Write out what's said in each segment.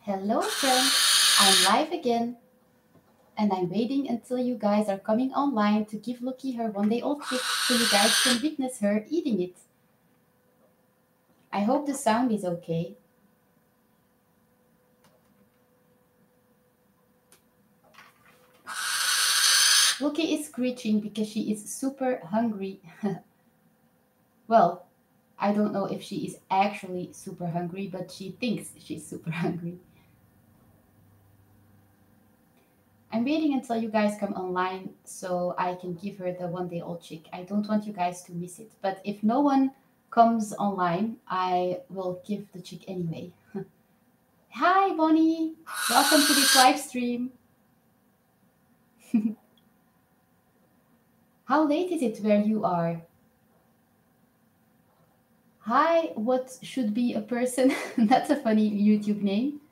Hello friends, I'm live again and I'm waiting until you guys are coming online to give Lookie her one-day-old chick so you guys can witness her eating it. I hope the sound is okay. Lookie is screeching because she is super hungry. Well, I don't know if she is actually super hungry, but she thinks she's super hungry. I'm waiting until you guys come online so I can give her the one-day-old chick. I don't want you guys to miss it. But if no one comes online, I will give the chick anyway. Hi, Bonnie. Welcome to this live stream. How late is it where you are? Hi, what should be a person? That's a funny YouTube name.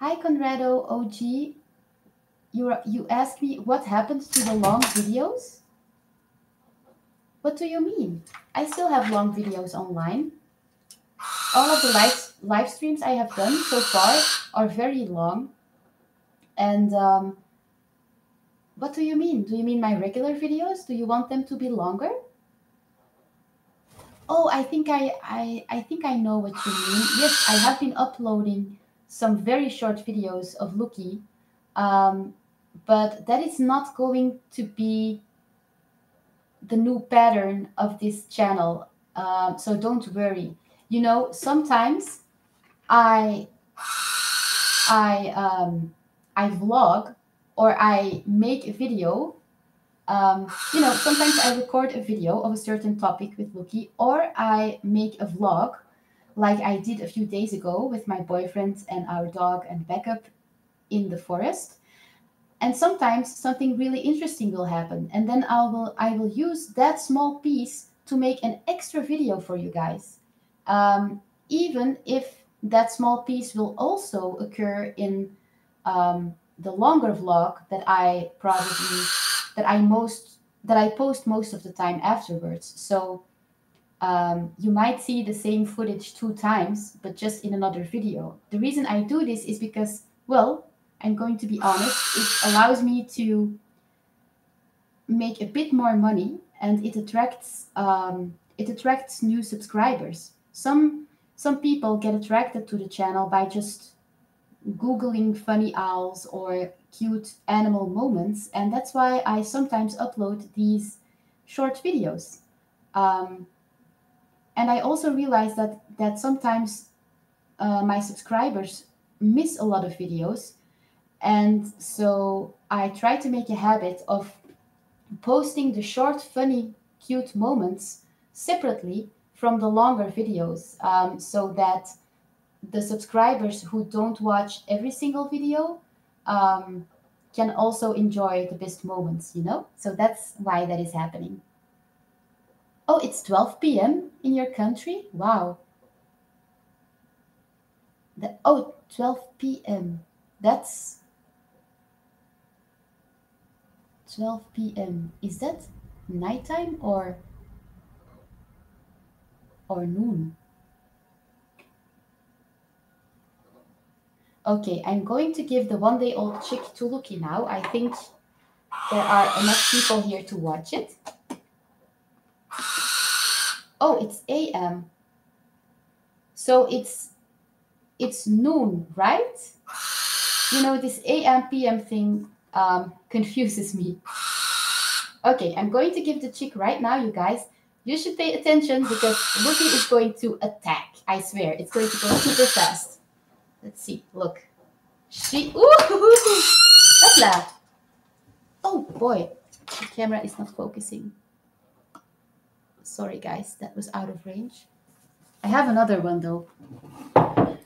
Hi, Conrado OG. You asked me what happened to the long videos? What do you mean? I still have long videos online. All of the live streams I have done so far are very long. And what do you mean? Do you mean my regular videos? Do you want them to be longer? Oh, I think I know what you mean. Yes, I have been uploading some very short videos of Lookie, but that is not going to be the new pattern of this channel. So don't worry. You know, sometimes I I vlog or I make a video. Sometimes I record a video of a certain topic with Lookie, or I make a vlog like I did a few days ago with my boyfriend and our dog and backup in the forest. And sometimes something really interesting will happen, and then I will use that small piece to make an extra video for you guys. Even if that small piece will also occur in the longer vlog that I post most of the time afterwards. So you might see the same footage 2 times, but just in another video. The reason I do this is because, well, I'm going to be honest, it allows me to make a bit more money, and it attracts new subscribers. Some people get attracted to the channel by just Googling funny owls or cute animal moments, and that's why I sometimes upload these short videos. Um, and I also realize that sometimes my subscribers miss a lot of videos, and so I try to make a habit of posting the short, funny, cute moments separately from the longer videos, so that the subscribers who don't watch every single video um, can also enjoy the best moments, you know? So that's why that is happening. Oh, it's 12 p.m. in your country? Wow. 12 p.m. That's 12 p.m. Is that nighttime or noon? Okay, I'm going to give the one-day-old chick to Lookie now. I think there are enough people here to watch it. Oh, it's a.m. So it's noon, right? You know, this a.m. p.m. thing confuses me. Okay, I'm going to give the chick right now, you guys. You should pay attention because Lookie is going to attack. I swear, it's going to go super fast. Let's see, look. Hopla. Oh boy, the camera is not focusing. Sorry guys, that was out of range. I have another one though.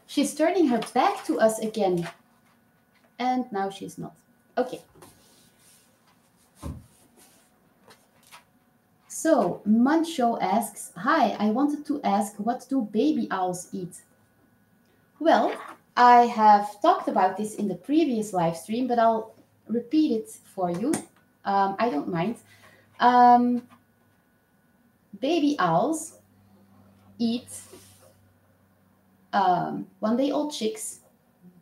She's turning her back to us again. And now she's not. Okay. So, Mancho asks, hi, I wanted to ask, what do baby owls eat? Well, I have talked about this in the previous live stream, but I'll repeat it for you. I don't mind. Baby owls eat one-day-old chicks,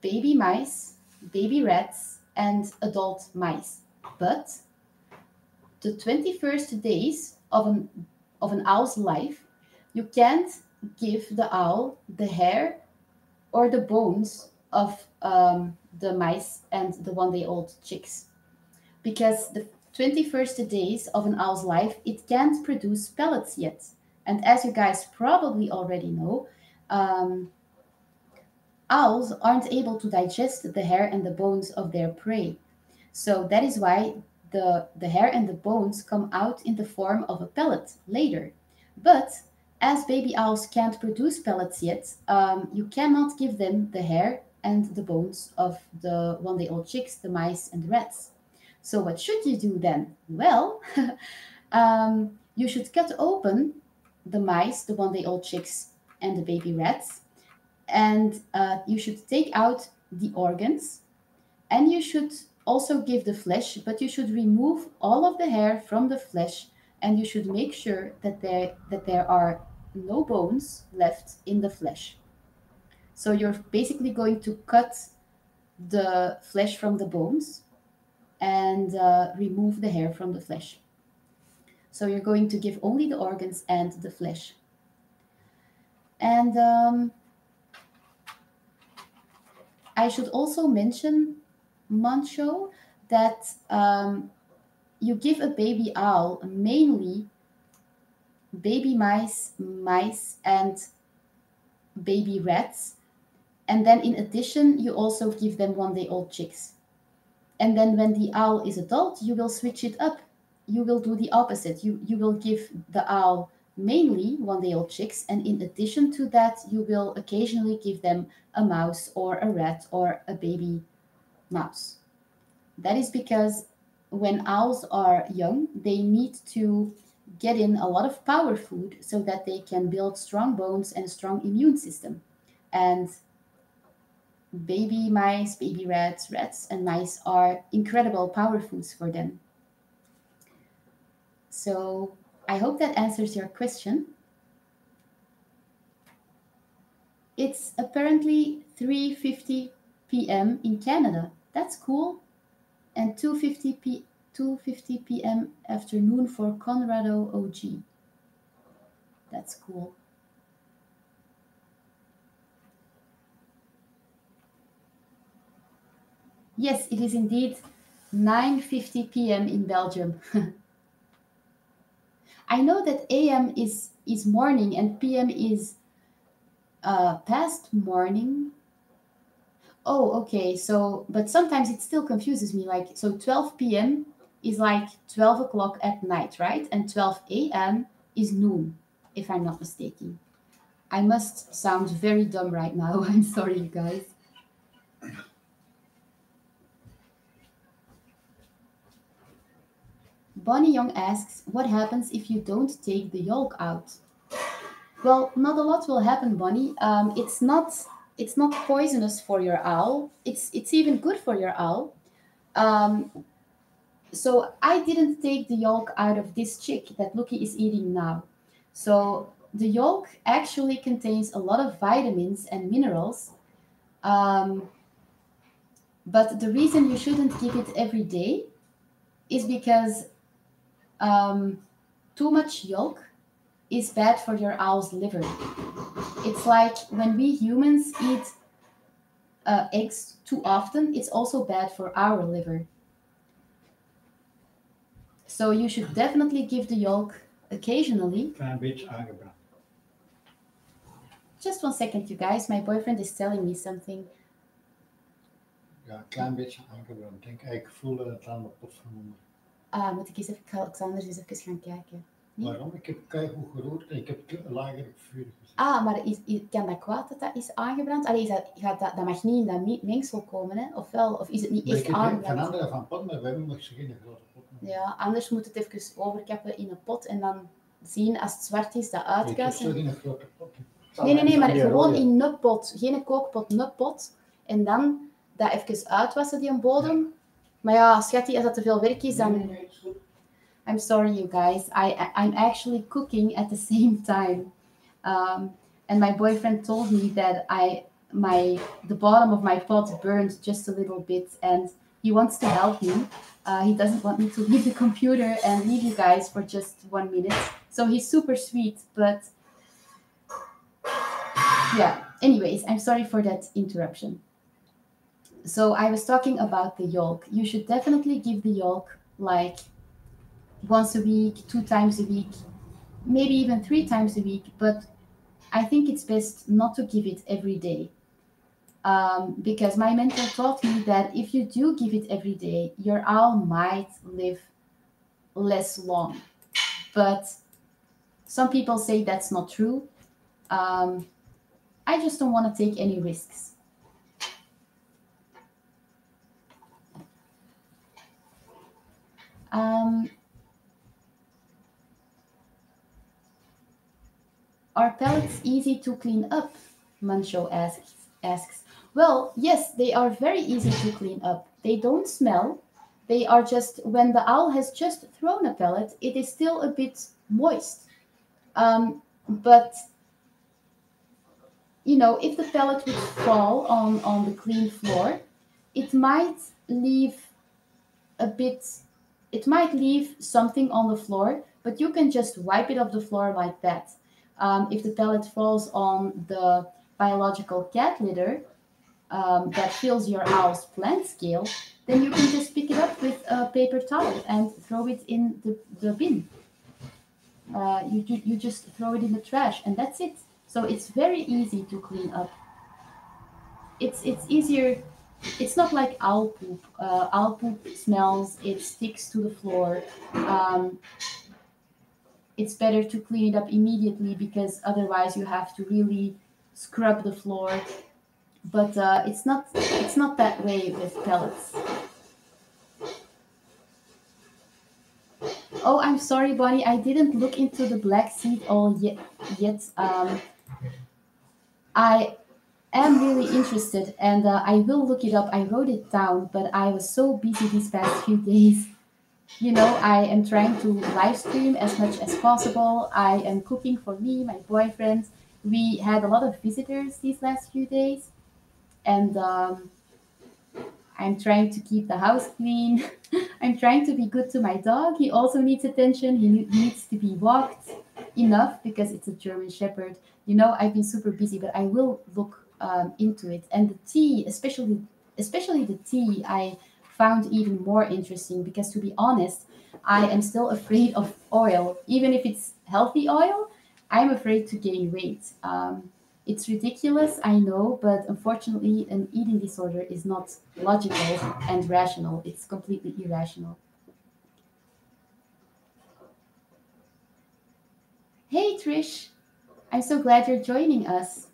baby mice, baby rats, and adult mice. But the 21st days of an owl's life, you can't give the owl the hair or the bones of the mice and the one-day-old chicks. Because the 21st days of an owl's life, it can't produce pellets yet. And as you guys probably already know, um, owls aren't able to digest the hair and the bones of their prey. So that is why the hair and the bones come out in the form of a pellet later. But as baby owls can't produce pellets yet, you cannot give them the hair and the bones of the one-day-old chicks, the mice, and the rats. So what should you do then? Well, you should cut open the mice, the one-day-old chicks, and the baby rats, and you should take out the organs, and you should also give the flesh, but you should remove all of the hair from the flesh, and you should make sure that there are no bones left in the flesh. So you're basically going to cut the flesh from the bones and remove the hair from the flesh. So you're going to give only the organs and the flesh. And I should also mention, Mancho, that you give a baby owl mainly baby mice, mice, and baby rats. And then in addition, you also give them one-day-old chicks. And then when the owl is adult, you will switch it up. You will do the opposite. You will give the owl mainly one-day-old chicks, and in addition to that, you will occasionally give them a mouse or a rat or a baby mouse. That is because when owls are young, they need to get in a lot of power food so that they can build strong bones and a strong immune system. And baby mice, baby rats, rats, and mice are incredible power foods for them. So I hope that answers your question. It's apparently 3:50 p.m. in Canada. That's cool. And 2:50 p.m. afternoon for Colorado OG. That's cool. Yes, it is indeed 9:50 p.m. in Belgium. I know that AM is morning and PM is past morning. Oh, okay. So, but sometimes it still confuses me. Like, so 12 p.m. is like 12 o'clock at night, right? And 12 a.m. is noon, if I'm not mistaken. I must sound very dumb right now. I'm sorry, you guys. Bonnie Young asks, what happens if you don't take the yolk out? Well, not a lot will happen, Bonnie. It's not poisonous for your owl. It's even good for your owl. Um, so I didn't take the yolk out of this chick that Lookie is eating now. So the yolk actually contains a lot of vitamins and minerals. Um, but the reason you shouldn't give it every day is because um, too much yolk is bad for your owl's liver. It's like when we humans eat eggs too often, it's also bad for our liver. So you should definitely give the yolk occasionally. Klein beetje aangebracht. Just 1 second, you guys. My boyfriend is telling me something. Ja, een klein beetje aangebrand. Ik voelde het aan de pot van onder. Moet ik eens even, ik ga Xander eens even gaan kijken. Nee? Waarom? Ik heb keihard geroerd en ik heb het lager op vuur gezet. Maar kan dat kwaad dat dat is aangebrand? Allee, dat mag niet in dat mengsel komen, hè? Ofwel, of is het niet echt aangebrand? Van anderen van pot, maar we hebben nog geen grote pot. Ja, anders moet het even overkappen in een pot en dan zien als het zwart is, dat uitkuisen. Ik heb zo geen grote pot. Nee, maar gewoon in een pot. Geen kookpot, een pot. En dan dat even uitwassen, die bodem. Ja. Maar ja, schatje, als dat te veel werk is, dan... Nee, is goed. I'm sorry, you guys. I'm actually cooking at the same time. And my boyfriend told me that my the bottom of my pot burned just a little bit, and he wants to help me. He doesn't want me to leave the computer and leave you guys for just 1 minute. So he's super sweet, but yeah. Anyways, I'm sorry for that interruption. So I was talking about the yolk. You should definitely give the yolk like once a week, 2 times a week, maybe even 3 times a week. But I think it's best not to give it every day. Because my mentor taught me that if you do give it every day, your owl might live less long. But some people say that's not true. Um, I just don't want to take any risks. Um, are pellets easy to clean up? Mancho asks. Well, yes, they are very easy to clean up. They don't smell. They are just, when the owl has just thrown a pellet, it is still a bit moist. But if the pellet would fall on the clean floor, it might leave a bit, it might leave something on the floor, but you can just wipe it off the floor like that. If the pellet falls on the biological cat litter that fills your owl's plant scale, then you can just pick it up with a paper towel and throw it in the bin. You just throw it in the trash, and that's it. So it's very easy to clean up. It's easier. It's not like owl poop. Owl poop smells. It sticks to the floor. Um, it's better to clean it up immediately because otherwise you have to really scrub the floor. But it's not that way with pellets. Oh, I'm sorry, Bonnie. I didn't look into the black seed oil yet. I am really interested, and I will look it up. I wrote it down, but I was so busy these past few days. I am trying to live stream as much as possible. I am cooking for me, my boyfriend. We had a lot of visitors these last few days, and I'm trying to keep the house clean. I'm trying to be good to my dog. He also needs attention. He needs to be walked enough because it's a German Shepherd. I've been super busy, but I will look into it. And the tea, especially the tea, I found even more interesting because, to be honest, I am still afraid of oil. Even if it's healthy oil, I'm afraid to gain weight. It's ridiculous, I know, but unfortunately, an eating disorder is not logical and rational. It's completely irrational. Hey, Trish, I'm so glad you're joining us.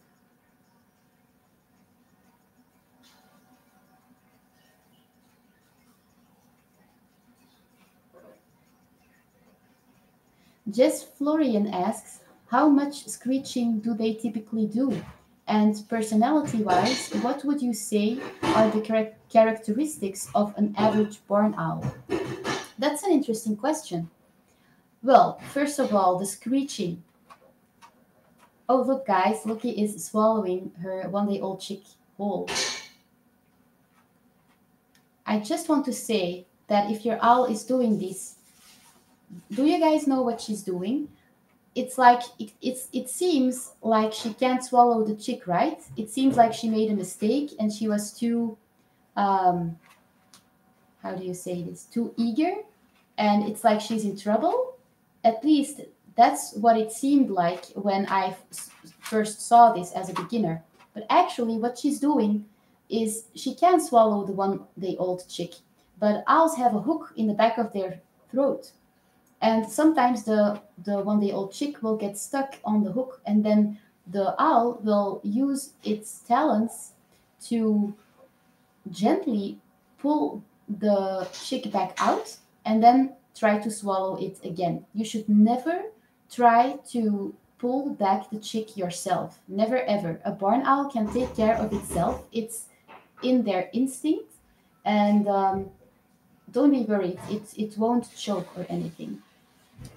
Jess Florian asks, how much screeching do they typically do? And personality wise, what would you say are the characteristics of an average barn owl? That's an interesting question. Well, first of all, the screeching. Oh, look, guys, Lookie is swallowing her 1 day old chick whole. I just want to say that if your owl is doing this, do you guys know what she's doing? It's like it seems like she can't swallow the chick, right? It seems like she made a mistake and she was too um, how do you say this? Too eager, and it's like she's in trouble. At least that's what it seemed like when I first saw this as a beginner. But actually, what she's doing is she can swallow the 1 day old chick, but owls have a hook in the back of their throat. And sometimes the 1 day old chick will get stuck on the hook, and then the owl will use its talons to gently pull the chick back out and then try to swallow it again. You should never try to pull back the chick yourself. Never ever. A barn owl can take care of itself. It's in their instinct, and don't be worried. It won't choke or anything.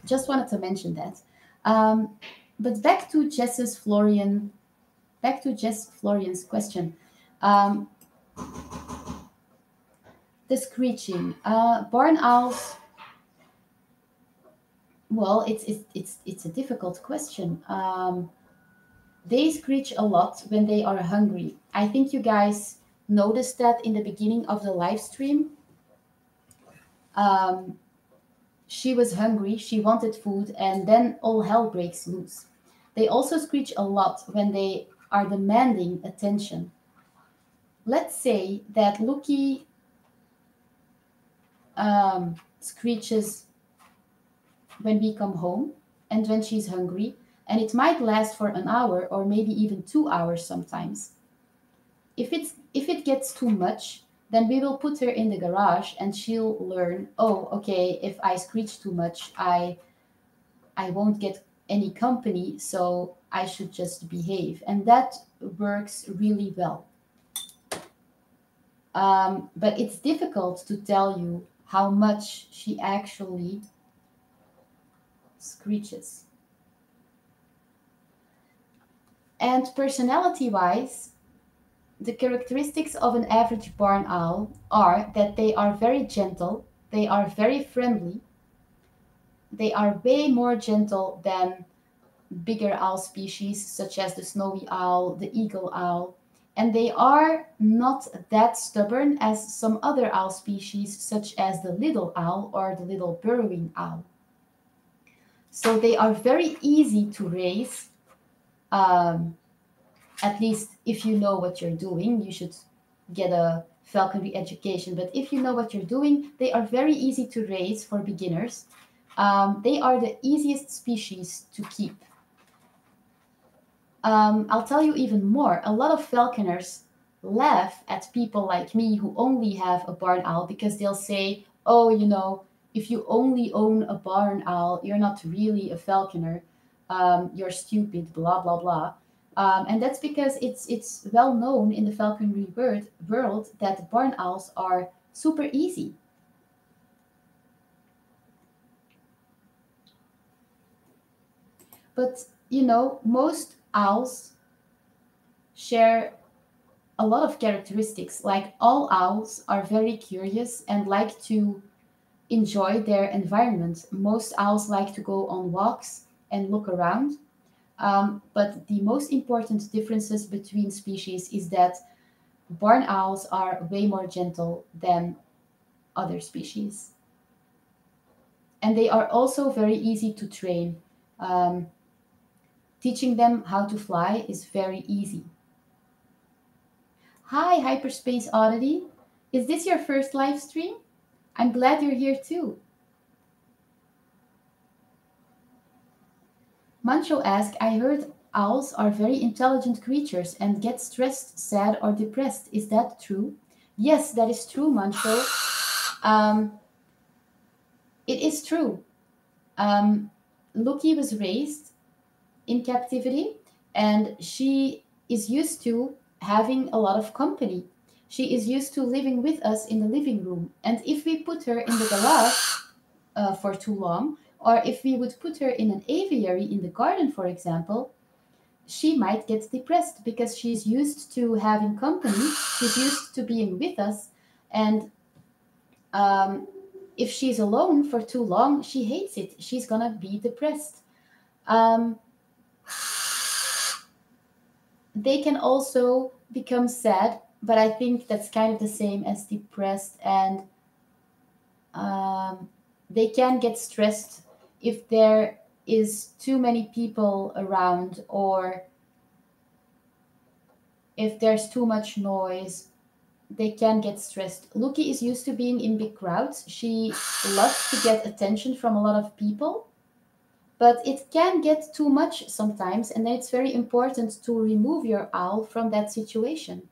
Just wanted to mention that. Um, But back to Jess Florian's question. Um, the screeching. Barn owls. Well, it's a difficult question. They screech a lot when they are hungry. I think you guys noticed that in the beginning of the live stream. Um, she was hungry, she wanted food, and then all hell breaks loose. They also screech a lot when they are demanding attention. Let's say that Lookie screeches when we come home and when she's hungry, and it might last for an hour or maybe even 2 hours sometimes. If it gets too much, then we will put her in the garage and she'll learn, oh, okay, if I screech too much, I won't get any company, so I should just behave. And that works really well. But it's difficult to tell you how much she actually screeches. And personality wise, the characteristics of an average barn owl are that they are very gentle, they are very friendly, they are way more gentle than bigger owl species such as the snowy owl, the eagle owl, and they are not that stubborn as some other owl species such as the little owl or the little burrowing owl. So they are very easy to raise, um, at least if you know what you're doing. You should get a falconry education, but if you know what you're doing, they are very easy to raise for beginners. They are the easiest species to keep. I'll tell you even more. A lot of falconers laugh at people like me who only have a barn owl because they'll say, oh, if you only own a barn owl, you're not really a falconer. You're stupid, blah, blah, blah. And that's because it's well known in the falconry world that barn owls are super easy. But, most owls share a lot of characteristics. Like all owls are very curious and like to enjoy their environment. Most owls like to go on walks and look around. But the most important differences between species is that barn owls are way more gentle than other species. And they are also very easy to train. Um, Teaching them how to fly is very easy. Hi, Hyperspace Oddity. Is this your first live stream? I'm glad you're here too. Mancho asked, I heard owls are very intelligent creatures and get stressed, sad, or depressed. Is that true? Yes, that is true, Mancho. Um, it is true. Um, Lookie was raised in captivity and she is used to having a lot of company. She is used to living with us in the living room. And if we put her in the garage for too long, or if we would put her in an aviary in the garden, for example, she might get depressed because she's used to having company, she's used to being with us, and um, if she's alone for too long, she hates it. She's gonna be depressed. Um, they can also become sad, but I think that's kind of the same as depressed, and um, they can get stressed if there is too many people around or if there's too much noise. They can get stressed. Lookie is used to being in big crowds. She loves to get attention from a lot of people, but it can get too much sometimes, and then it's very important to remove your owl from that situation.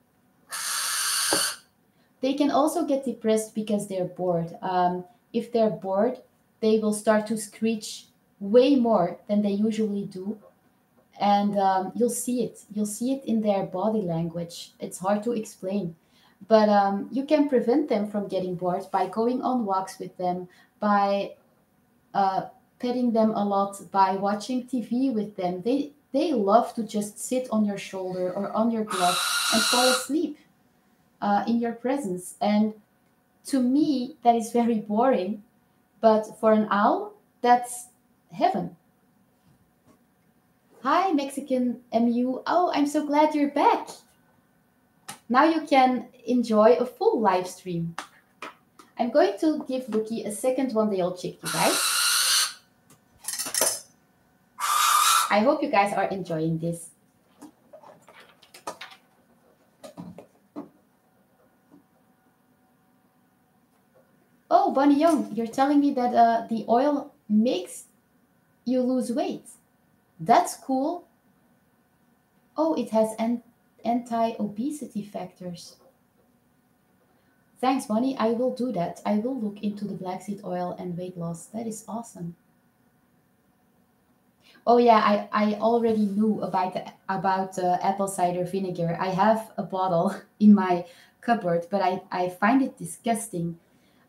They can also get depressed because they're bored. If they're bored, they will start to screech way more than they usually do, and you'll see it. You'll see it in their body language. It's hard to explain, but you can prevent them from getting bored by going on walks with them, by uh, petting them a lot by watching TV with them. They love to just sit on your shoulder or on your glove and fall asleep in your presence. And to me, that is very boring. But for an owl, that's heaven. Hi, Mexican MU. Oh, I'm so glad you're back. Now you can enjoy a full live stream. I'm going to give Lookie a second one-day-old chick, you guys. I hope you guys are enjoying this. Oh, Bonnie Young, you're telling me that the oil makes you lose weight. That's cool. Oh, it has anti-obesity factors. Thanks, Bonnie. I will do that. I will look into the black seed oil and weight loss. That is awesome. Oh yeah, I already knew about apple cider vinegar. I have a bottle in my cupboard, but I find it disgusting.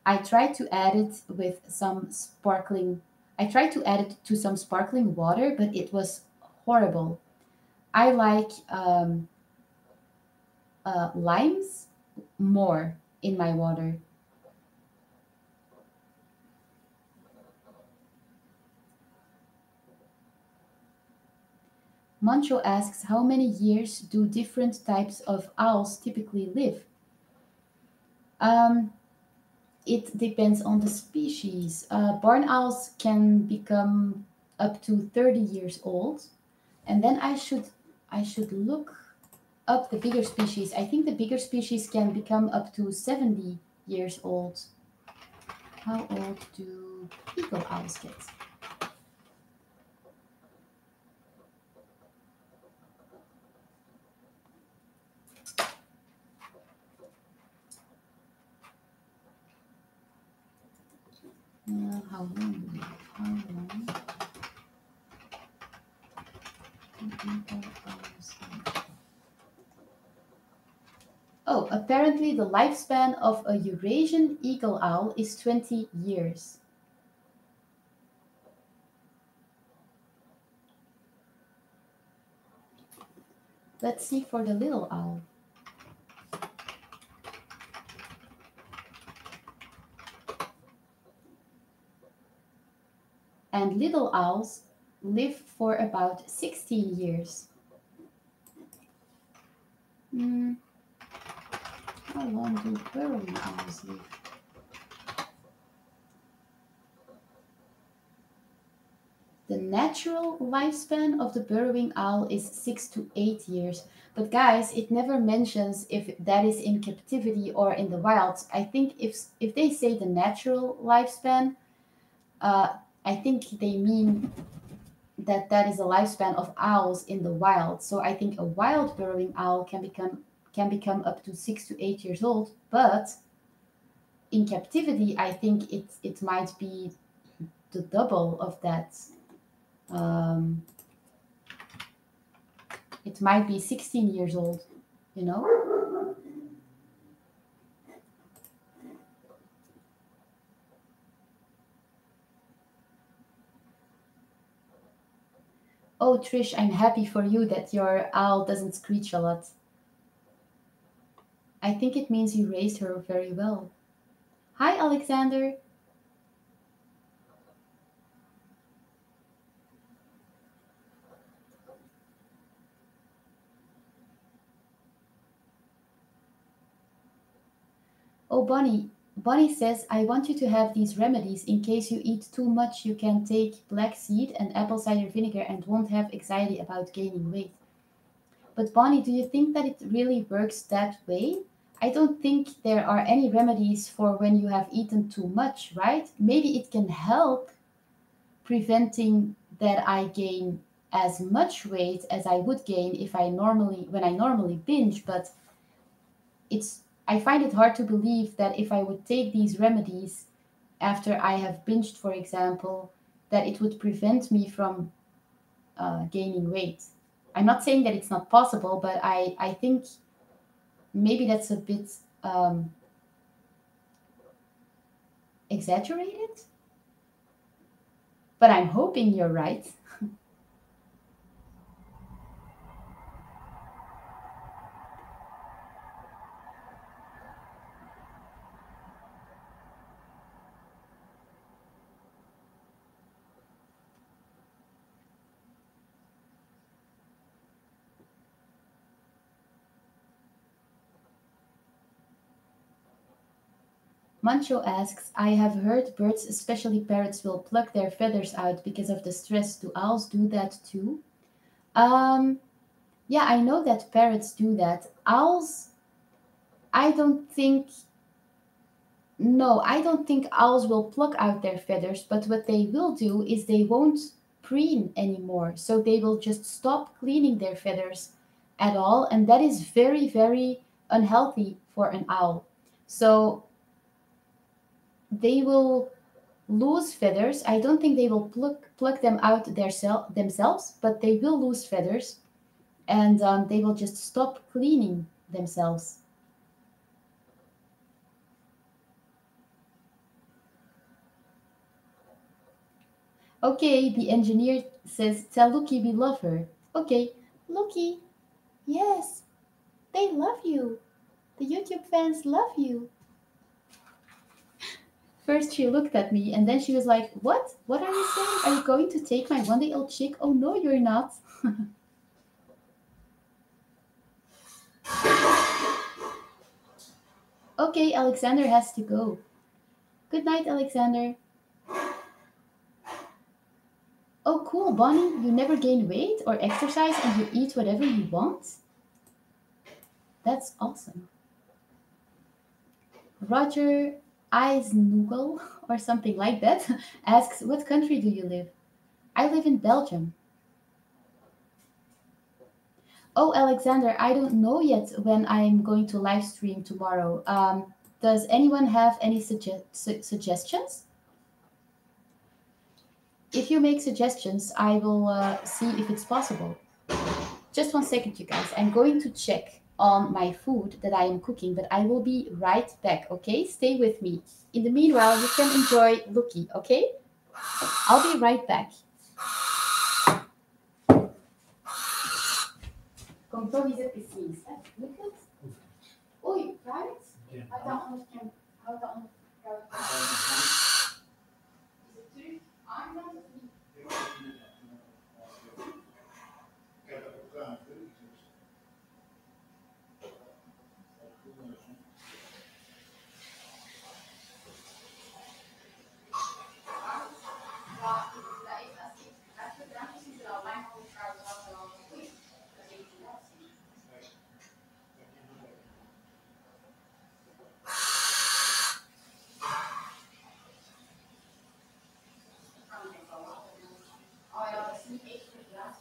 I tried to add it with some sparkling. I tried to add it to some sparkling water, but it was horrible. I like limes more in my water. Mancho asks, how many years do different types of owls typically live? Um, it depends on the species. Barn owls can become up to 30 years old, and then I should look up the bigger species. I think the bigger species can become up to 70 years old. How old do eagle owls get? How long do they live? How long do eagle owls live? Oh, apparently the lifespan of a Eurasian eagle owl is 20 years. Let's see for the little owl. And little owls live for about 16 years. Hmm, how long do burrowing owls live? The natural lifespan of the burrowing owl is 6 to 8 years. But guys, it never mentions if that is in captivity or in the wild. I think if they say the natural lifespan, uh, I think they mean that that is the lifespan of owls in the wild. So I think a wild burrowing owl can become up to 6 to 8 years old. But in captivity, I think it might be the double of that. Um, it might be 16 years old, you know? Oh, Trish, I'm happy for you that your owl doesn't screech a lot. I think it means you raised her very well. Hi, Alexander. Oh, Bonnie. Bonnie says, I want you to have these remedies in case you eat too much. You can take black seed and apple cider vinegar and won't have anxiety about gaining weight. But Bonnie, do you think that it really works that way? I don't think there are any remedies for when you have eaten too much, right? Maybe it can help preventing that I gain as much weight as I would gain if I normally when I normally binge, but it's I find it hard to believe that if I would take these remedies after I have binged, for example, that it would prevent me from gaining weight. I'm not saying that it's not possible, but I think maybe that's a bit um, exaggerated. but I'm hoping you're right. Mancho asks, I have heard birds, especially parrots, will pluck their feathers out because of the stress. Do owls do that too? Um, yeah, I know that parrots do that. Owls, I don't think, no, I don't think owls will pluck out their feathers, but what they will do is they won't preen anymore. So they will just stop cleaning their feathers at all, and that is very, very unhealthy for an owl. So they will lose feathers. I don't think they will pluck them out themselves, but they will lose feathers, and they will just stop cleaning themselves. Okay, the engineer says, tell Lookie we love her. Okay, Lookie, yes, they love you. The YouTube fans love you. First, she looked at me and then she was like, what? What are you saying? Are you going to take my 1 day old chick? Oh, no, you're not. Okay, Alexander has to go. Good night, Alexander. Oh, cool, Bonnie, you never gain weight or exercise and you eat whatever you want? That's awesome. Roger Eisnugel, or something like that, asks, what country do you live? I live in Belgium. Oh, Alexander, I don't know yet when I'm going to live stream tomorrow. Does anyone have any suggestions? If you make suggestions, I will see if it's possible. Just 1 second, you guys. I'm going to check on my food that I am cooking, but I will be right back, okay? Stay with me. In the meanwhile, you can enjoy Lookie, okay? I'll be right back. Komt toch iets precies, hè? Lukt het? Oei, right? Houd dat onder kan. Houd dat onder kan. Is het terug aangedaan of niet? Ja, dat is als je drankjes is er al lang al koud was wel. Oei, dat is echt lastig. Kan ik wel laten doen. Oh ja, dat is niet echt verbraad.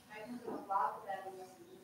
Hij moet er nog water bij doen als hij niet.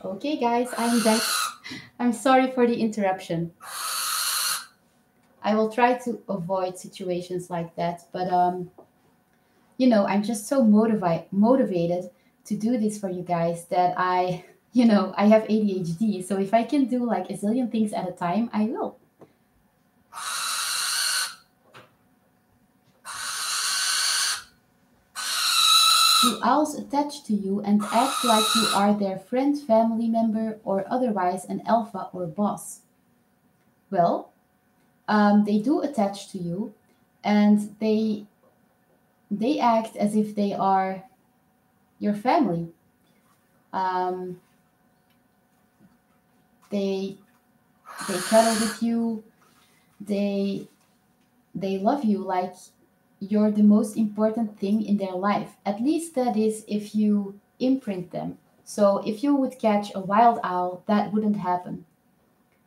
Okay, guys, I'm back. I'm sorry for the interruption. I will try to avoid situations like that, but I'm just so motivated to do this for you guys that I have ADHD. So if I can do like a zillion things at a time, I will. Do owls attach to you and act like you are their friend, family member, or otherwise an alpha or boss? Well, they do attach to you, and they act as if they are your family. Um, they they cuddle with you. They they love you like you're the most important thing in their life. At least that is if you imprint them. So if you would catch a wild owl, that wouldn't happen.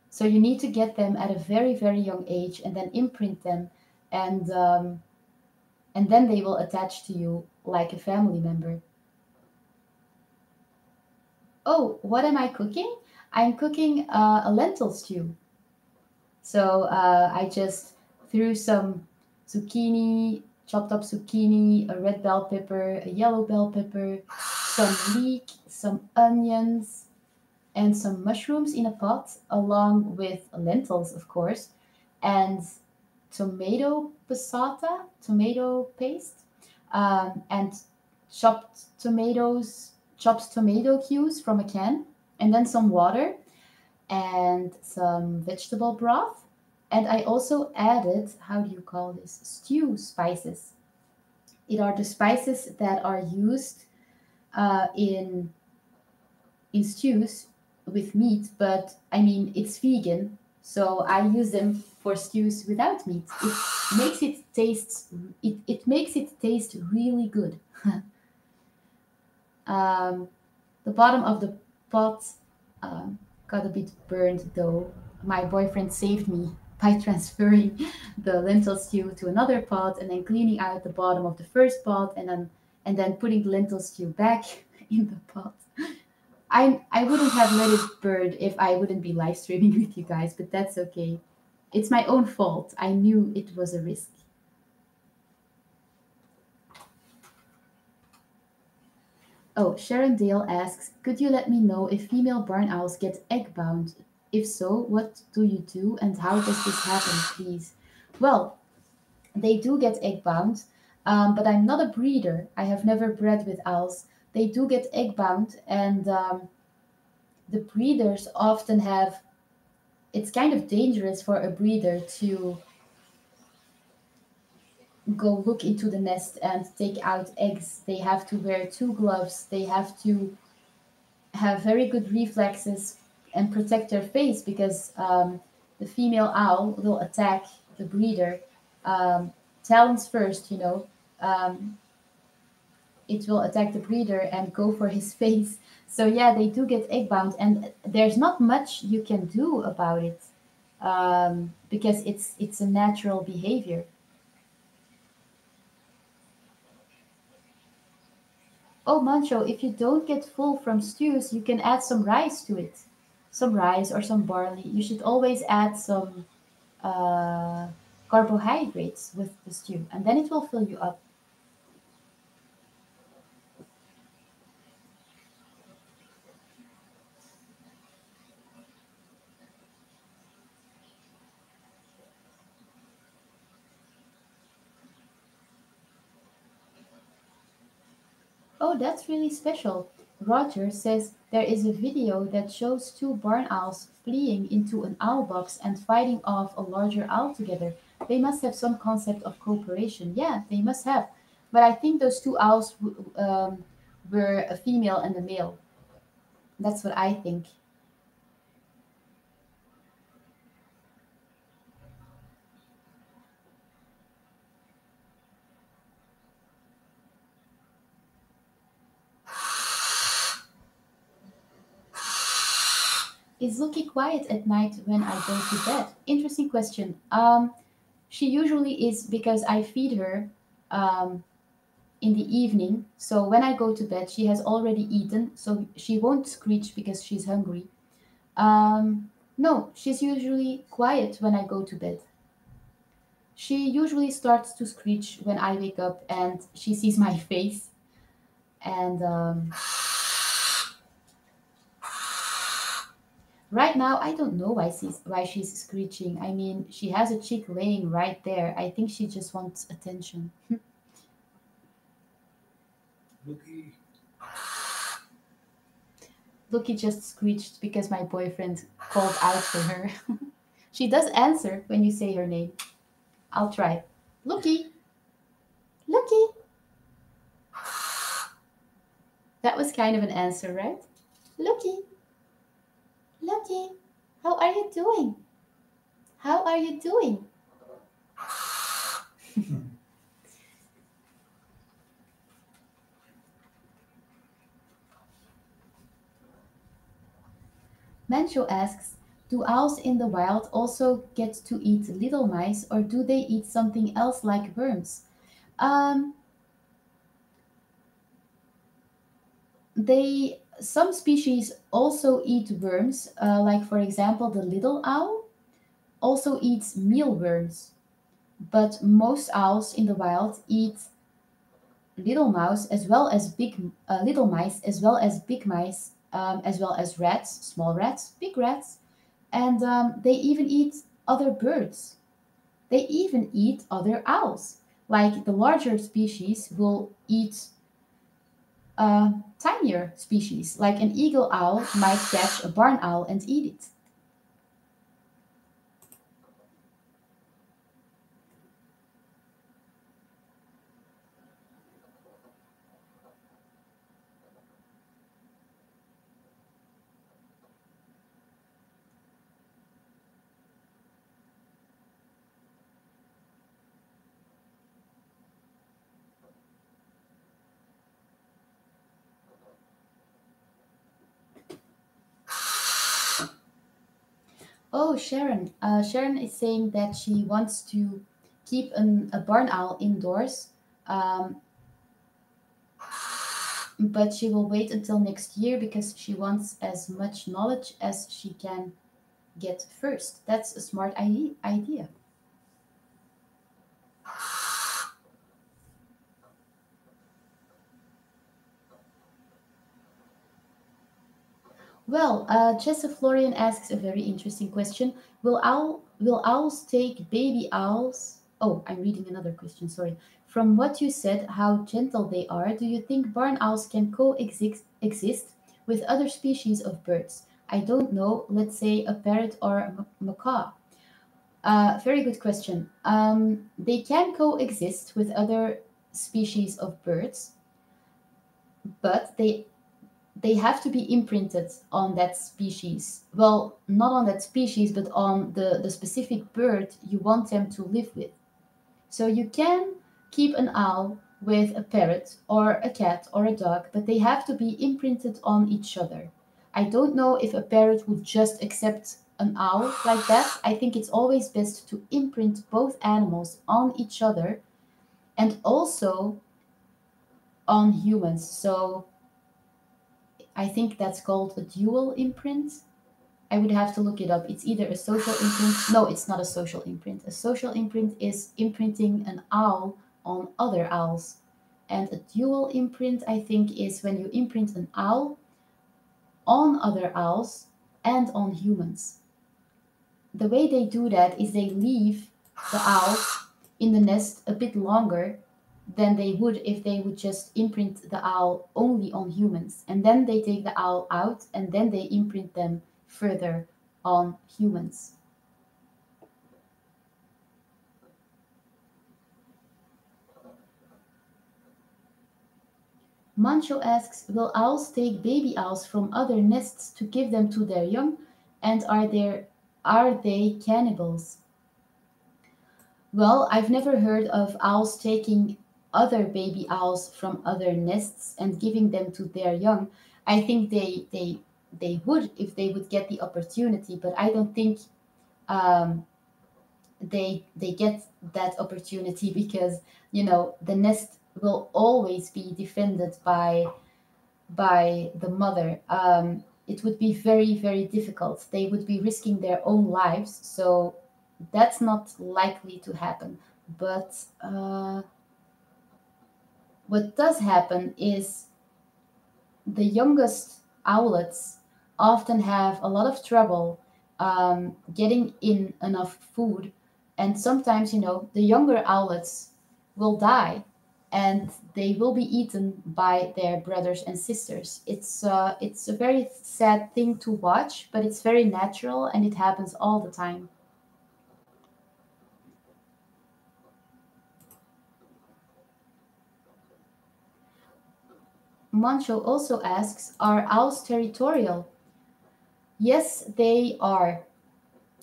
So you need to get them at a very, very young age and then imprint them, and and then they will attach to you like a family member. Oh, what am I cooking? I'm cooking a lentil stew. So I just threw some zucchini, chopped up zucchini, a red bell pepper, a yellow bell pepper, some leek, some onions, and some mushrooms in a pot, along with lentils, of course, and tomato passata, tomato paste, and chopped tomato cubes from a can, and then some water and some vegetable broth. And I also added, how do you call this? Stew spices. It are the spices that are used in stews with meat, but I mean it's vegan, so I use them for stews without meat. It makes it taste really good. Um, the bottom of the pot um, got a bit burned though. My boyfriend saved me by transferring the lentil stew to another pot and then cleaning out the bottom of the first pot and then putting the lentil stew back in the pot. I wouldn't have let it burn if I wouldn't be live streaming with you guys, but that's okay. It's my own fault. I knew it was a risk. Oh, Sharon Dale asks, could you let me know if female barn owls get egg bound? If so, what do you do and how does this happen, please? Well, they do get egg bound, but I'm not a breeder. I have never bred with owls. They do get egg bound, and the breeders often have. It's kind of dangerous for a breeder to go look into the nest and take out eggs. They have to wear two gloves. They have to have very good reflexes and protect their face because the female owl will attack the breeder. Talons first, um, it will attack the breeder and go for his face. So yeah, they do get egg bound, and there's not much you can do about it because it's a natural behavior. Oh, Mancho, if you don't get full from stews, you can add some rice to it. Some rice or some barley. You should always add some uh, carbohydrates with the stew, and then it will fill you up. Oh, that's really special. Roger says there is a video that shows two barn owls fleeing into an owl box and fighting off a larger owl together. They must have some concept of cooperation. Yeah, they must have. But I think those two owls were a female and a male. That's what I think. Is Lookie quiet at night when I go to bed? Interesting question. She usually is because I feed her um, in the evening. So when I go to bed, she has already eaten, so she won't screech because she's hungry. No, she's usually quiet when I go to bed. She usually starts to screech when I wake up and she sees my face. And right now, I don't know why she's screeching. I mean, she has a chick laying right there. I think she just wants attention. Lookie. Lookie just screeched because my boyfriend called out for her. She does answer when you say her name. I'll try. Lookie, Lookie. That was kind of an answer, right? Lookie, Lookie. How are you doing? How are you doing? Mancho asks, do owls in the wild also get to eat little mice or do they eat something else like worms? Um, they some species also eat worms, like for example the little owl also eats mealworms, but most owls in the wild eat little mouse as well as big little mice as well as big mice, as well as rats, small rats, big rats, and they even eat other birds. They even eat other owls. Like the larger species will eat tinier species. Like an eagle owl might catch a barn owl and eat it. Oh, Sharon. Sharon is saying that she wants to keep a barn owl indoors, um, but she will wait until next year because she wants as much knowledge as she can get first. That's a smart idea. Well, Jessa Florian asks a very interesting question. Will owls take baby owls? Oh, I'm reading another question, sorry. From what you said, how gentle they are, do you think barn owls can coexist with other species of birds? I don't know, let's say a parrot or a macaw. Very good question. They can coexist with other species of birds, but they have to be imprinted on that species. Well, not on that species, but on the specific bird you want them to live with. So you can keep an owl with a parrot or a cat or a dog, but they have to be imprinted on each other. I don't know if a parrot would just accept an owl like that. I think it's always best to imprint both animals on each other and also on humans. So I think that's called a dual imprint. I would have to look it up. It's either a social imprint. No, it's not a social imprint. A social imprint is imprinting an owl on other owls. And a dual imprint, I think, is when you imprint an owl on other owls and on humans. The way they do that is they leave the owls in the nest a bit longer than they would if they would just imprint the owl only on humans. And then they take the owl out and then they imprint them further on humans. Mancho asks, will owls take baby owls from other nests to give them to their young? And are they cannibals? Well, I've never heard of owls taking other baby owls from other nests and giving them to their young. I think they they would if they would get the opportunity, but I don't think um, they get that opportunity because the nest will always be defended by the mother. It would be very, very difficult. They would be risking their own lives, so that's not likely to happen. But what does happen is the youngest owlets often have a lot of trouble getting in enough food, and sometimes the younger owlets will die, and they will be eaten by their brothers and sisters. It's a very sad thing to watch, but it's very natural and it happens all the time. Mancho also asks, are owls territorial? Yes, they are.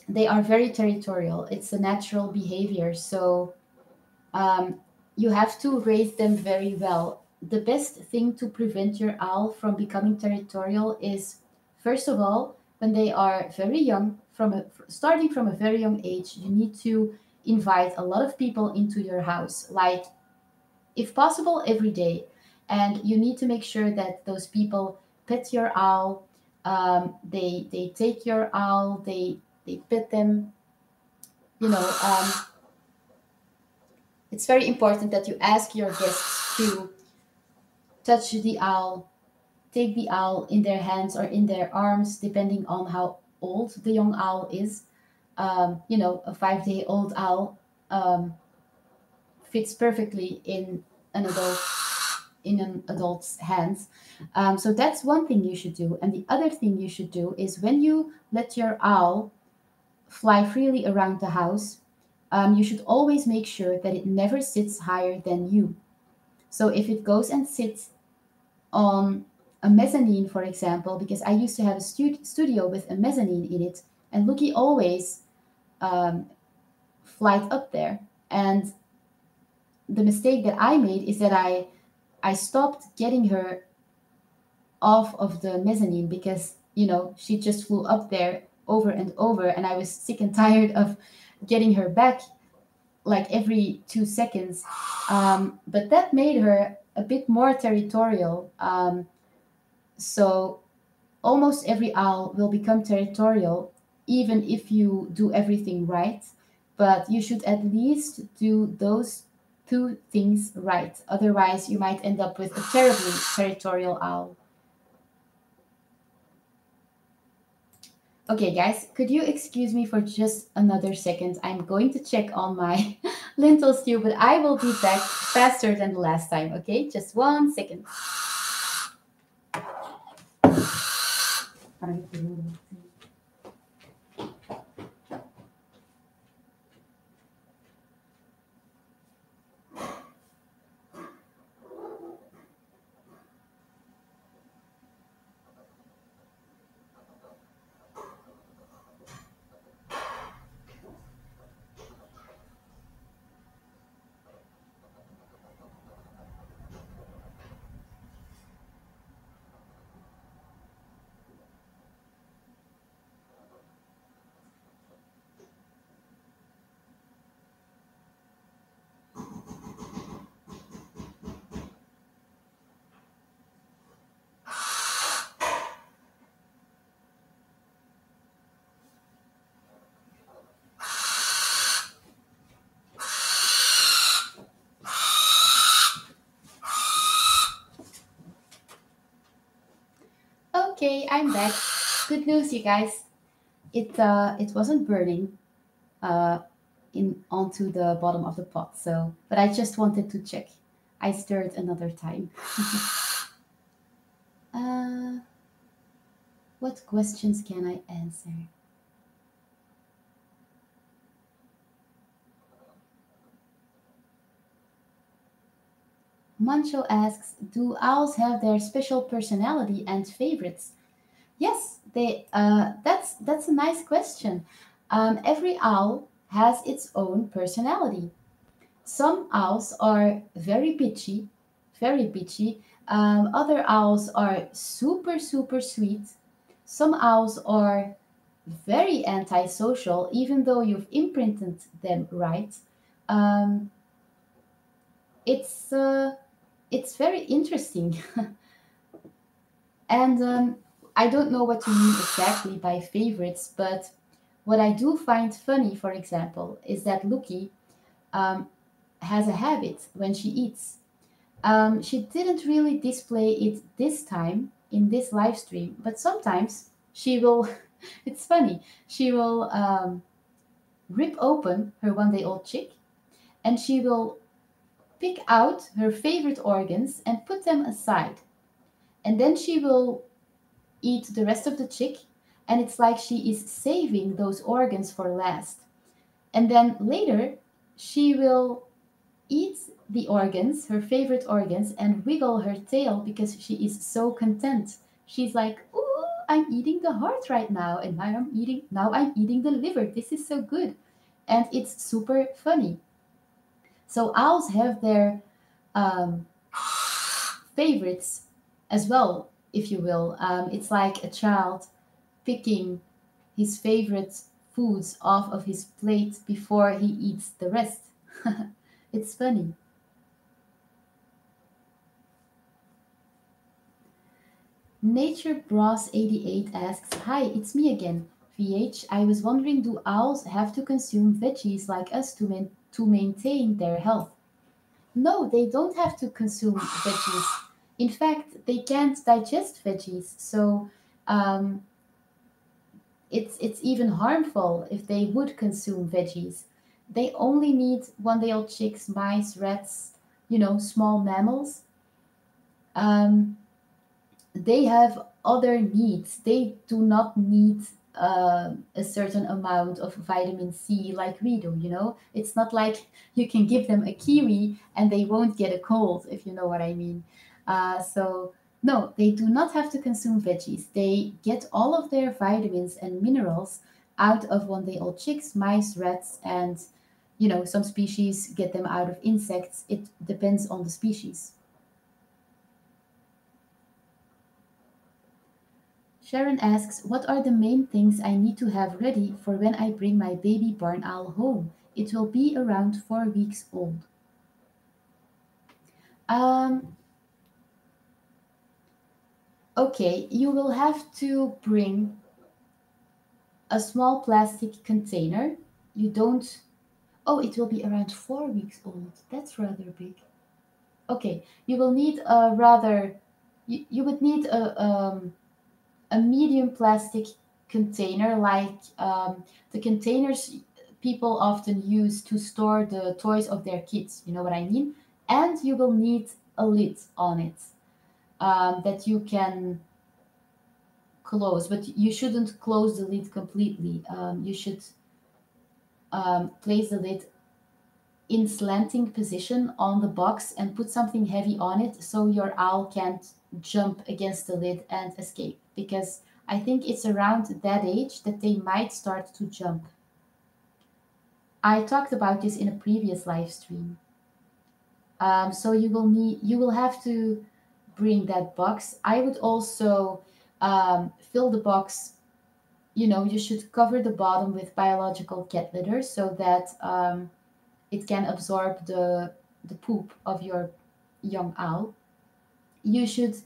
They are very territorial. It's a natural behavior. So um, you have to raise them very well. The best thing to prevent your owl from becoming territorial is, first of all, when they are very young, starting from a very young age, you need to invite a lot of people into your house, like if possible every day, and you need to make sure that those people pet your owl. They take your owl, they pet them. You know, it's very important that you ask your guests to touch the owl, take the owl in their hands or in their arms, depending on how old the young owl is. A 5-day old owl um, fits perfectly in an adult's hands. So that's one thing you should do. And the other thing you should do is when you let your owl fly freely around the house, you should always make sure that it never sits higher than you. So if it goes and sits on a mezzanine, for example, because I used to have a studio with a mezzanine in it, and Lookie always um, flight up there. And the mistake that I made is that I stopped getting her off of the mezzanine because she just flew up there over and over, and I was sick and tired of getting her back like every 2 seconds. But that made her a bit more territorial. So almost every owl will become territorial, even if you do everything right. But you should at least do those two things right. Otherwise, you might end up with a terribly territorial owl. Okay, guys, could you excuse me for just another second? I'm going to check on my lentil stew, but I will be back faster than the last time, okay? Just 1 second. Okay, I'm back. Good news, you guys. It wasn't burning uh in onto the bottom of the pot. So, but I just wanted to check. I stirred another time. uh, what questions can I answer? Mancho asks, "Do owls have their special personality and favorites?" Yes, they. That's a nice question. Every owl has its own personality. Some owls are very bitchy. Other owls are super, super sweet. Some owls are very antisocial, even though you've imprinted them right. Um, it's it's very interesting, and I don't know what you mean exactly by favorites, but what I do find funny, for example, is that Lookie um, has a habit when she eats. She didn't really display it this time in this live stream, but sometimes she will. It's funny. She will rip open her 1 day old chick and she will pick out her favorite organs and put them aside. And then she will eat the rest of the chick, and it's like she is saving those organs for last. And then later, she will eat the organs, her favorite organs, and wiggle her tail because she is so content. She's like, "Ooh, I'm eating the heart right now, and now I'm eating the liver. This is so good." And it's super funny. So owls have their um, favorites as well, if you will. It's like a child picking his favorite foods off of his plate before he eats the rest. It's funny. Nature Bros 88 asks, "Hi, it's me again. VH, I was wondering, do owls have to consume veggies like us to maintain their health?" No, they don't have to consume veggies. In fact, they can't digest veggies, so um, it's even harmful if they would consume veggies. They only need 1 day old chicks, mice, rats, small mammals. Um, they have other needs. They do not need a certain amount of vitamin C like we do, It's not like you can give them a kiwi and they won't get a cold, if you know what I mean. So, no, they do not have to consume veggies. They get all of their vitamins and minerals out of 1 day old chicks, mice, rats, and, some species get them out of insects. It depends on the species. Sharon asks, "What are the main things I need to have ready for when I bring my baby barn owl home? It will be around 4 weeks old." Um, okay, you will have to bring a small plastic container. You don't. Oh, it will be around 4 weeks old. That's rather big. Okay, you will need a rather. You would need a medium plastic container, like the containers people often use to store the toys of their kids. You know what I mean? And you will need a lid on it that you can close, but you shouldn't close the lid completely. You should place the lid in slanting position on the box and put something heavy on it so your owl can't jump against the lid and escape, because I think it's around that age that they might start to jump. I talked about this in a previous live stream. So you will have to bring that box. I would also fill the box. You should cover the bottom with biological cat litter so that it can absorb the poop of your young owl. You should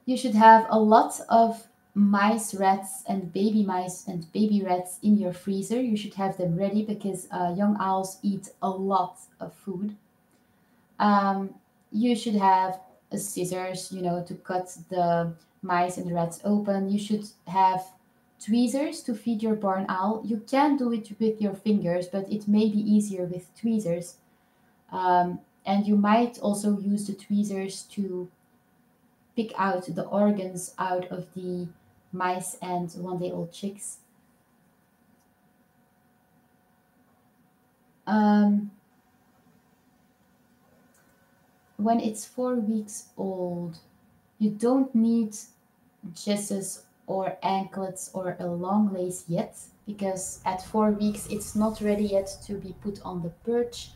you should have a lot of mice, rats, and baby mice and baby rats in your freezer. You should have them ready because young owls eat a lot of food. Um, you should have a scissors, to cut the mice and rats open. You should have tweezers to feed your barn owl. You can do it with your fingers, but it may be easier with tweezers. And you might also use the tweezers to pick out the organs out of the mice and 1 day old chicks. Um, when it's 4 weeks old, you don't need jesses or anklets or a long lace yet, because at 4 weeks it's not ready yet to be put on the perch.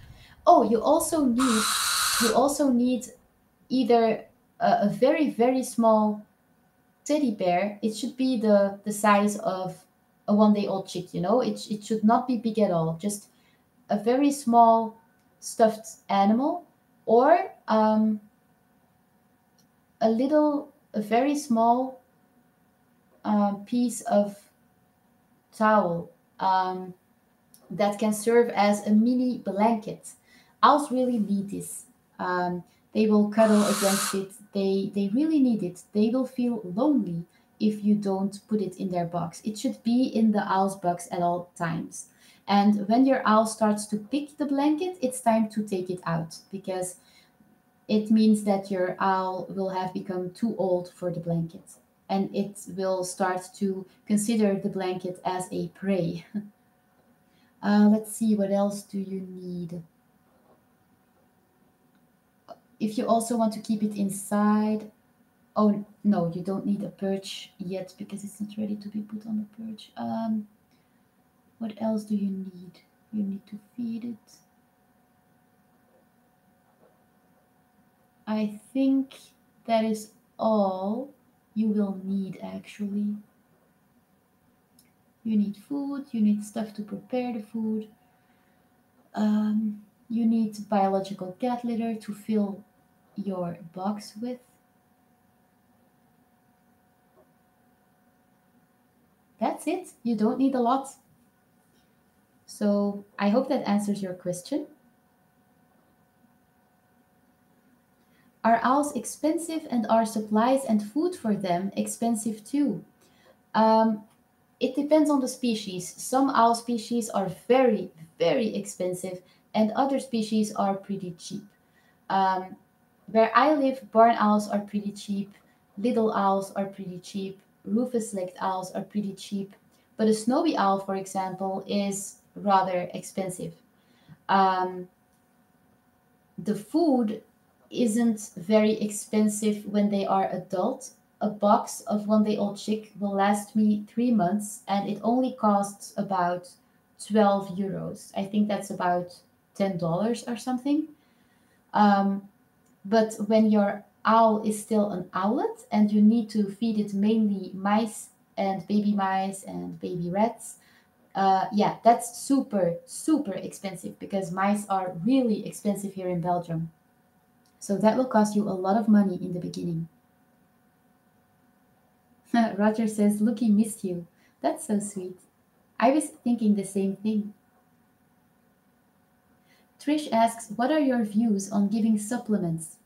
Oh, you also need either a very very small teddy bear, it should be the size of a 1 day old chick, you know? It should not be big at all. Just a very small stuffed animal, or a very small piece of towel that can serve as a mini blanket. Owls really need this. Um, they will cuddle against it. They really need it. They will feel lonely if you don't put it in their box. It should be in the owl's box at all times. And when your owl starts to pick the blanket, it's time to take it out, because it means that your owl will have become too old for the blanket, and it will start to consider the blanket as a prey. Let's see, what else do you need? If you also want to keep it inside, oh no, you don't need a perch yet because it's not ready to be put on the perch. What else do you need? You need to feed it. I think that is all you will need actually. You need food, you need stuff to prepare the food, you need biological cat litter to fill your box with. That's it. You don't need a lot. So I hope that answers your question. Are owls expensive, and are supplies and food for them expensive too? Um, it depends on the species. Some owl species are very, very expensive, and other species are pretty cheap. Um, where I live, barn owls are pretty cheap, little owls are pretty cheap, rufous-legged owls are pretty cheap, but a snowy owl, for example, is rather expensive. Um, the food isn't very expensive when they are adult. A box of 1 day old chick will last me 3 months, and it only costs about 12 euros. I think that's about $10 or something. Um, but when your owl is still an owlet and you need to feed it mainly mice and baby rats, yeah, that's super, super expensive because mice are really expensive here in Belgium. So that will cost you a lot of money in the beginning. Roger says, Lookie missed you. That's so sweet. I was thinking the same thing. Trish asks, what are your views on giving supplements?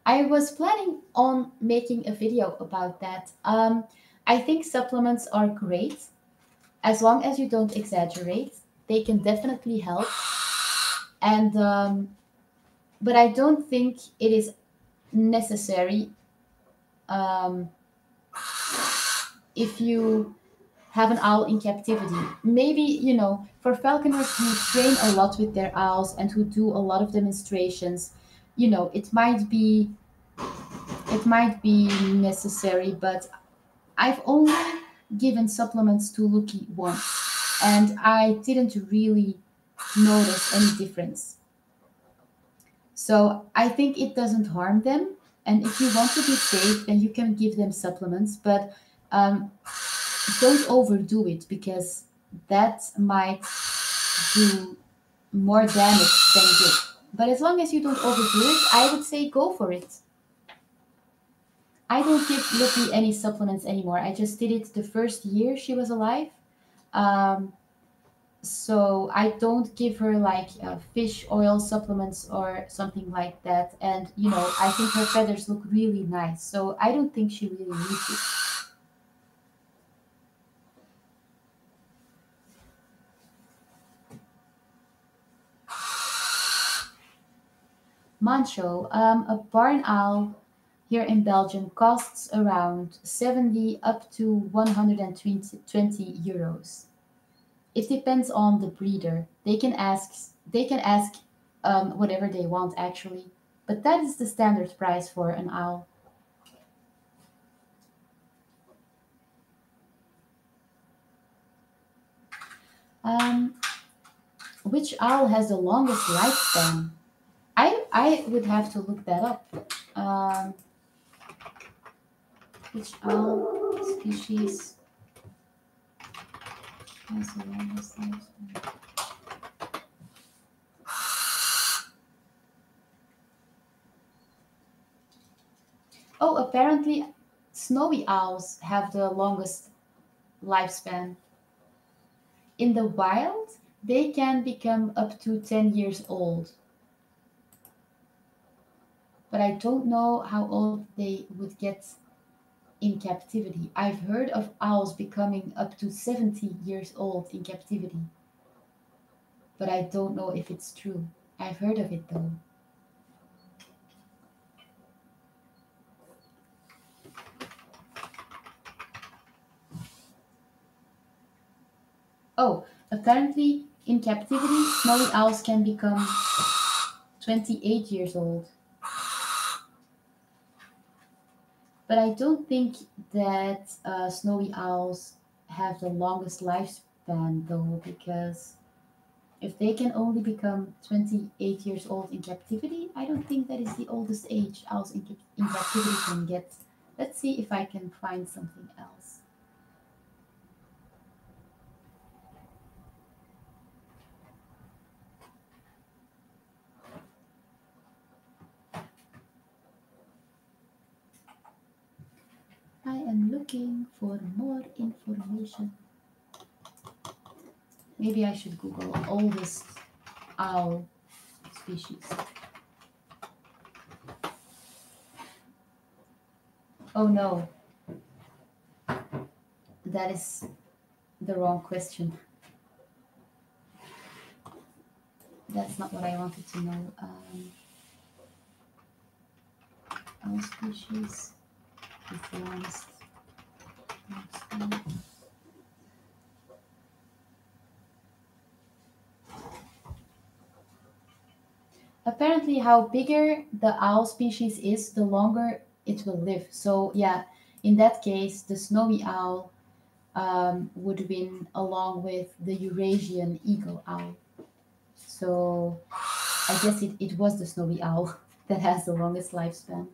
I was planning on making a video about that. I think supplements are great as long as you don't exaggerate. They can definitely help, and but I don't think it is necessary um, if you have an owl in captivity. Maybe, for falconers who train a lot with their owls and who do a lot of demonstrations, it might be necessary, but I've only given supplements to Lookie once, and I didn't really notice any difference. So I think it doesn't harm them. And if you want to be safe, then you can give them supplements, but um, don't overdo it because that might do more damage than good. But as long as you don't overdo it, I would say go for it. I don't give Lookie any supplements anymore. I just did it the first year she was alive. Um, so I don't give her like fish oil supplements or something like that. And I think her feathers look really nice. So I don't think she really needs it. Mancho, a barn owl here in Belgium costs around 70 up to 120 euros. It depends on the breeder. They can ask whatever they want actually, but that is the standard price for an owl. Um, which owl has the longest lifespan? I would have to look that up. Which owl? species has the longest lifespan? Oh, apparently snowy owls have the longest lifespan. In the wild, they can become up to 10 years old, but I don't know how old they would get in captivity. I've heard of owls becoming up to 70 years old in captivity, but I don't know if it's true. I've heard of it though. Oh, apparently in captivity, snowy owls can become 28 years old. But I don't think that snowy owls have the longest lifespan though, because if they can only become 28 years old in captivity, I don't think that is the oldest age owls in captivity can get. Let's see if I can find something else. I am looking for more information. Maybe I should Google oldest owl species. Oh no, that is the wrong question. That's not what I wanted to know. Owl species is the longest lifespan. Apparently, how bigger the owl species is, the longer it will live. So, yeah, in that case, the snowy owl would win along with the Eurasian eagle owl. So, I guess it was the snowy owl that has the longest lifespan.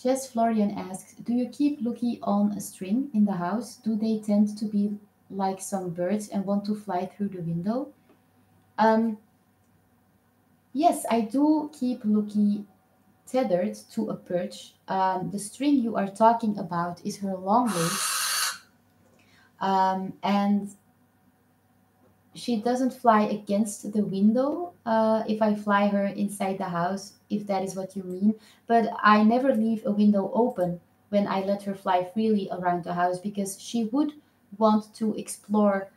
Jess Florian asks, do you keep Lookie on a string in the house? Do they tend to be like some birds and want to fly through the window? Um, yes, I do keep Lookie tethered to a perch. The string you are talking about is her long legs, and she doesn't fly against the window if I fly her inside the house, if that is what you mean. But I never leave a window open when I let her fly freely around the house because she would want to explore,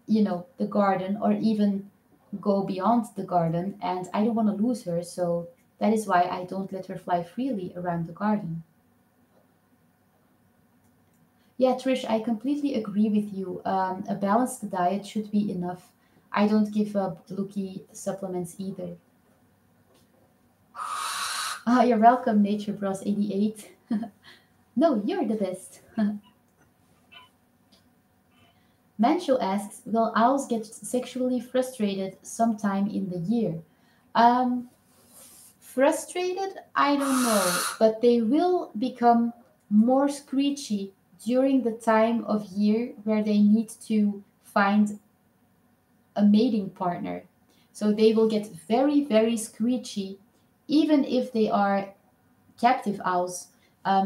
the garden or even go beyond the garden, and I don't want to lose her, so that is why I don't let her fly freely around the garden. Yeah, Trish, I completely agree with you. A balanced diet should be enough. I don't give up Lookie supplements either. Ah, you're welcome, Nature Bros 88. No, you're the best. Mancho asks, will owls get sexually frustrated sometime in the year? Um, Frustrated? I don't know, but they will become more screechy during the time of year where they need to find a mating partner. So they will get very, very screechy, even if they are captive owls.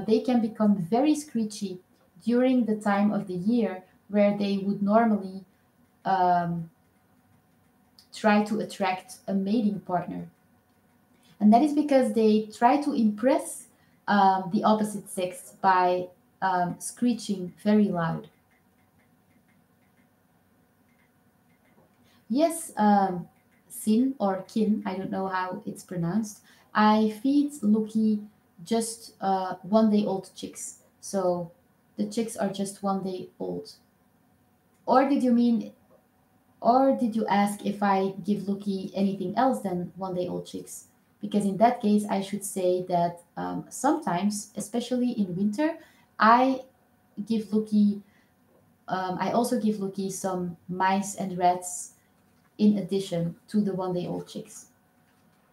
They can become very screechy during the time of the year where they would normally um, try to attract a mating partner. And that is because they try to impress the opposite sex by screeching very loud. Yes, Sin or Kin, I don't know how it's pronounced. I feed Lookie just 1 day old chicks. So the chicks are just 1 day old. Or did you mean, or did you ask if I give Lookie anything else than 1 day old chicks? Because in that case, I should say that sometimes, especially in winter, I give Lookie I also give Lookie some mice and rats in addition to the 1-day-old chicks,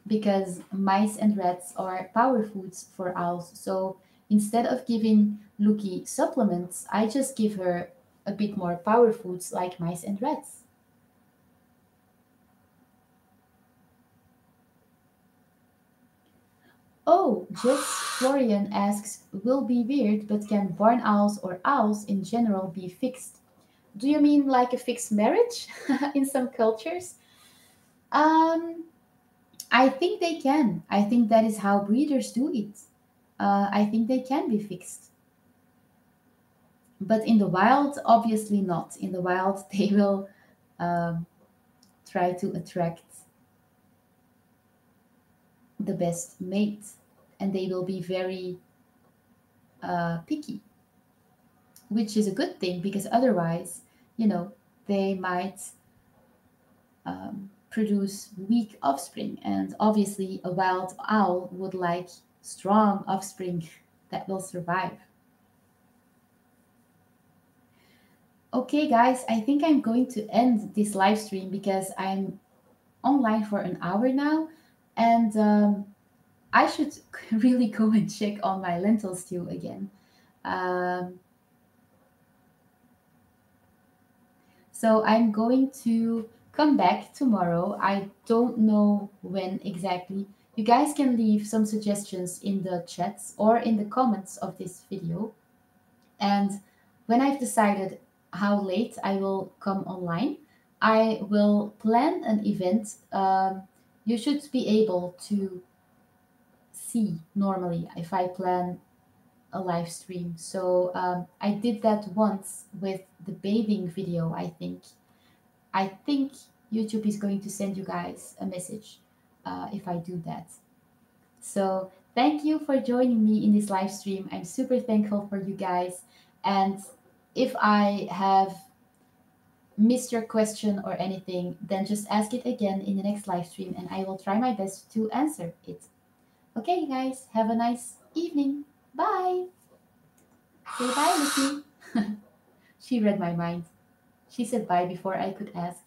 because mice and rats are power foods for owls. So instead of giving Lookie supplements, I just give her a bit more power foods like mice and rats. Oh, Jess Florian asks, will be weird, but can barn owls or owls in general be fixed? Do you mean like a fixed marriage in some cultures? Um, I think they can. I think that is how breeders do it. I think they can be fixed. But in the wild, obviously not. In the wild, they will um, try to attract the best mate, and they will be very picky, which is a good thing because otherwise, you know, they might produce weak offspring. And obviously, a wild owl would like strong offspring that will survive. Okay, guys, I think I'm going to end this live stream because I'm online for an hour now, and I should really go and check on my lentil stew again. Um, so I'm going to come back tomorrow. I don't know when exactly. You guys can leave some suggestions in the chats or in the comments of this video. And when I've decided how late I will come online, I will plan an event. You should be able to see normally if I plan a live stream. So I did that once with the bathing video, I think. I think YouTube is going to send you guys a message if I do that. So thank you for joining me in this live stream. I'm super thankful for you guys. And if I have missed your question or anything, then just ask it again in the next live stream and I will try my best to answer it. Okay, guys, have a nice evening. Bye. Say bye, Lucy. She read my mind. She said bye before I could ask.